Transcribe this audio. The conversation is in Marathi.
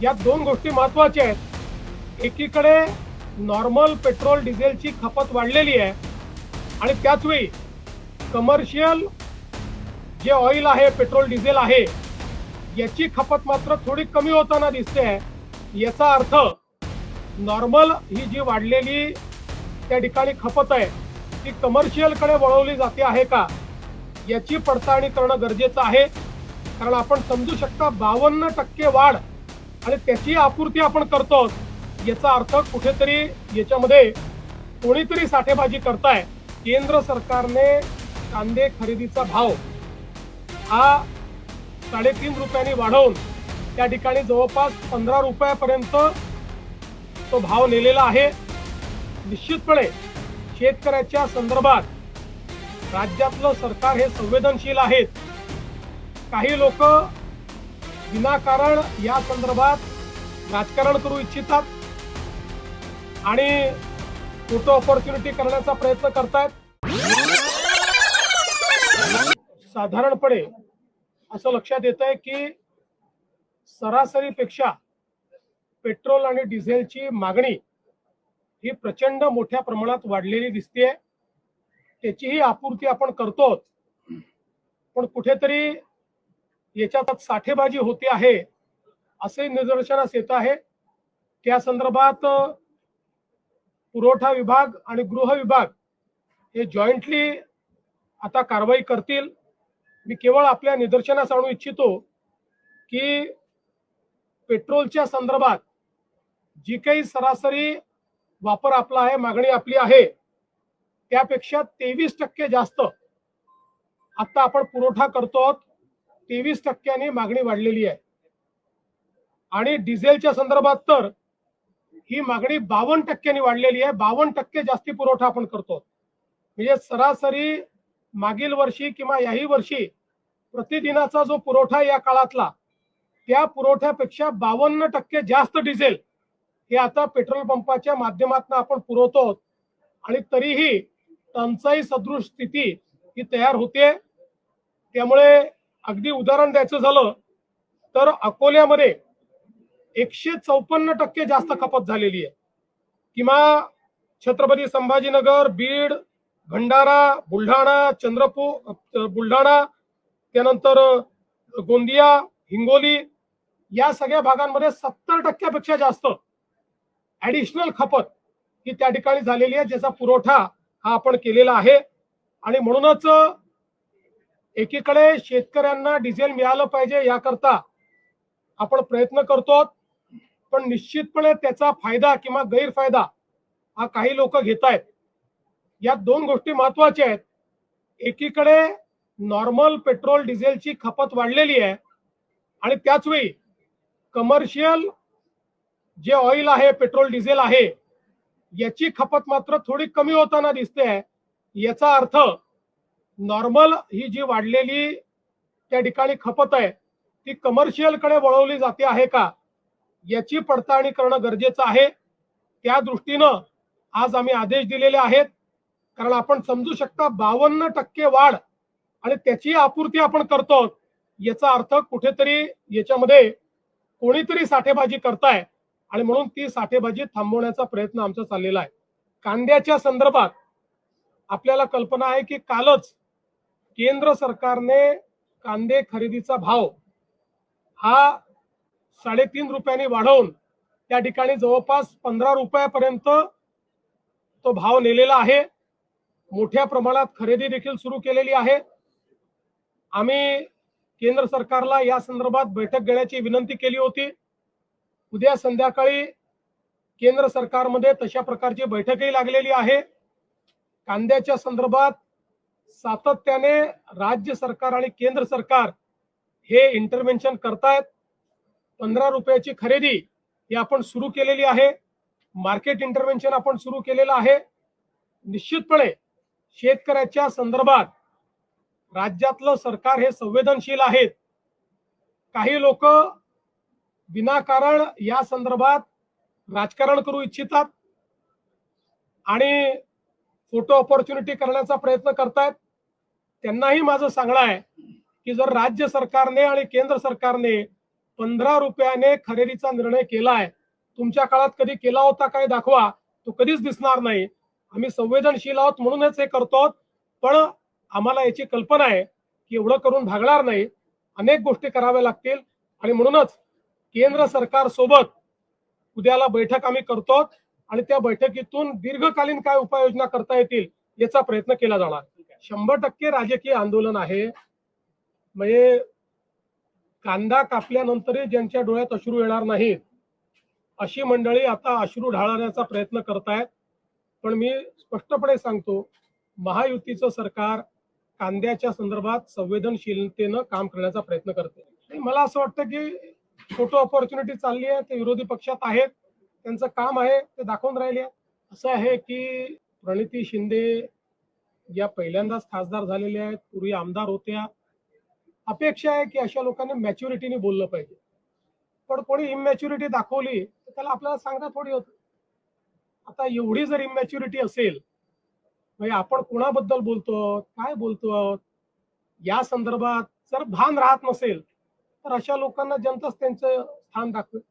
या दोन गोष्टी महत्त्वाच्या आहेत। एकीकडे नॉर्मल पेट्रोल डिझेलची खपत वाढलेली आहे आणि त्याच वेळी कमर्शियल जे ऑइल आहे, पेट्रोल डिझेल आहे, याची खपत मात्र थोडी कमी होताना दिसते आहे। याचा अर्थ नॉर्मल ही जी वाढलेली त्या ठिकाणी खपत आहे ती कमर्शियलकडे वळवली जाते आहे का, याची पडताळणी करणं गरजेचं आहे। कारण आपण समजू शकता 52% वाढ आणि त्याची आपूर्ती आपण करतो, याचा अर्थ कुठेतरी याच्यामध्ये कोणीतरी साठेबाजी करताय। केंद्र सरकारने कांदे खरेदीचा भाव हा 3.5 रुपयांनी वाढवून त्या ठिकाणी जवळपास 15 रुपयापर्यंत तो भाव नेलेला आहे। निश्चितपणे शेतकऱ्याच्या संदर्भात राज्यातलं सरकार हे संवेदनशील आहेत। काही लोक विनाकारण या संदर्भात राजकारण करू इच्छितात आणि फोटो ऑपॉर्च्युनिटी करण्याचा प्रयत्न करतायत। साधारणपणे असं लक्षात येत आहे की सरासरीपेक्षा पेट्रोल आणि डिझेलची मागणी ही प्रचंड मोठ्या प्रमाणात वाढलेली दिसते। त्याचीही आपूर्ती आपण करतो, पण कुठेतरी याच्यात साठेबाजी होते आहे असे निदर्शनास येत आहे। त्या संदर्भात पुरवठा विभाग आणि गृह विभाग हे जॉईंटली आता कारवाई करतील। मी केवळ आपल्या निदर्शनास आणू इच्छितो की पेट्रोलच्या संदर्भात जी काही सरासरी वापर आपला आहे, मागणी आपली आहे, त्यापेक्षा 23% जास्त आता आपण पुरवठा करतो। 23% मागणी वाढलेली आहे आणि डिझेलच्या संदर्भात तर ही मागणी 52% वाढलेली आहे। 52% जास्ती पुरवठा आपण करतो। म्हणजे सरासरी मागील वर्षी किंवा याही वर्षी प्रतिदिनाचा जो पुरवठा या काळातला, त्या पुरवठ्यापेक्षा 52% जास्त डिझेल हे आता पेट्रोल पंपाच्या माध्यमातून आपण पुरवतो आणि तरीही टंचाई सदृश स्थिती ही तयार होते। त्यामुळे अगदी उदाहरण द्यायचं झालं तर अकोल्यामध्ये 154% जास्त खपत झालेली आहे, किंवा छत्रपती संभाजीनगर, बीड, भंडारा, बुलढाणा, चंद्रपूर, बुलढाणा, त्यानंतर गोंदिया, हिंगोली या सगळ्या भागांमध्ये 70% पेक्षा जास्त ऍडिशनल खपत ही त्या ठिकाणी झालेली आहे, ज्याचा पुरवठा हा आपण केलेला आहे। आणि म्हणूनच एकीकडे शेतकऱ्यांना डिझेल मिळालं पाहिजे याकरता आपण प्रयत्न करतो, पण निश्चितपणे त्याचा फायदा किंवा गैरफायदा हा काही लोक घेत आहेत। या दोन गोष्टी महत्त्वाच्या आहेत। एकीकडे नॉर्मल पेट्रोल डिझेलची खपत वाढलेली आहे आणि त्याच वेळी कमर्शियल जे ऑइल आहे, पेट्रोल डिझेल आहे, याची खपत मात्र थोडी कमी होताना दिसते आहे। याचा अर्थ नॉर्मल ही जी वाढलेली त्या ठिकाणी खपत आहे ती कमर्शियलकडे वळवली जाते आहे का, याची पडताळणी करणं गरजेचं आहे। त्या दृष्टीनं आज आम्ही आदेश दिलेले आहेत। कारण आपण समजू शकता 52% वाढ आणि त्याची आपूर्ती आपण करतो, याचा अर्थ कुठेतरी याच्यामध्ये कोणीतरी साठेबाजी करताय आणि म्हणून ती साठेबाजी थांबवण्याचा प्रयत्न आमचा चाललेला आहे। कांद्याच्या संदर्भात आपल्याला कल्पना आहे की कालच केंद्र सरकारने कांदे खरेदीचा भाव हा 3.5 रुपयांनी वाढवून त्या ठिकाणी जवळपास 15 रुपयापर्यंत तो भाव नेलेला आहे। मोठ्या प्रमाणात खरेदी देखील सुरू केलेली आहे। आम्ही केंद्र सरकारला या संदर्भात बैठक घेण्याची विनंती केली होती। उद्या संध्याकाळी केंद्र सरकारमध्ये तशा प्रकारची बैठकही लागलेली आहे। कांद्याच्या संदर्भात सातत्याने राज्य सरकार आणि केंद्र सरकार हे इंटरव्हेन्शन करतायत। 15 रुपयाची खरेदी ही आपण सुरू केलेली आहे। मार्केट इंटरव्हेन्शन आपण सुरू केलेलं आहे। निश्चितपणे शेतकऱ्याच्या संदर्भात राज्यातलं सरकार हे संवेदनशील आहेत। काही लोक विनाकारण या संदर्भात राजकारण करू इच्छितात आणि फोटो ऑपॉर्च्युनिटी करण्याचा प्रयत्न करतायत। त्यांनाही माझं सांगणं आहे की जर राज्य सरकारने आणि केंद्र सरकारने 15 रुपयाने खरेदीचा निर्णय केलाय. तुमच्या काळात कधी केला होता काय दाखवा, तो कधीच दिसणार नाही. आम्ही संवेदनशील आहोत म्हणूनच हे करतो, पण आम्हाला याची कल्पना आहे की एवढं करून भागणार नाही, अनेक गोष्टी कराव्या लागतील आणि म्हणूनच केंद्र सरकार सोबत उद्याला बैठक आम्ही करतो आणि त्या बैठकीतून दीर्घकालीन काय उपाययोजना करता येतील याचा प्रयत्न केला जाणार. 100% राजकीय आंदोलन आहे. म्हणजे कांदा कापल्यानंतरही ज्यांच्या डोळ्यात अश्रू येणार नाहीत अशी मंडळी आता अश्रू ढाळण्याचा प्रयत्न करतायत. पण मी स्पष्टपणे सांगतो, महायुतीचं सरकार कांद्याच्या संदर्भात संवेदनशीलतेनं काम करण्याचा प्रयत्न करते. आणि मला असं वाटतं की फोटो ऑपॉर्च्युनिटी चालली आहे, ते विरोधी पक्षात आहेत, त्यांचं काम आहे ते दाखवून राहिले. असं आहे की प्रणिती शिंदे या पहिल्यांदाच खासदार झालेल्या आहेत, पूर्वी आमदार होत्या. अपेक्षा आहे की अशा लोकांनी मॅच्युरिटीने बोललं पाहिजे. पण कोणी इमॅच्युरिटी दाखवली तर त्याला आपल्याला सांगणं थोडी होतं. आता एवढी जर इमॅच्युरिटी असेल, म्हणजे आपण कोणाबद्दल बोलतो, काय बोलतो, या संदर्भात जर भान राहत नसेल तर अशा लोकांना जनताच त्यांचं स्थान दाखवेल.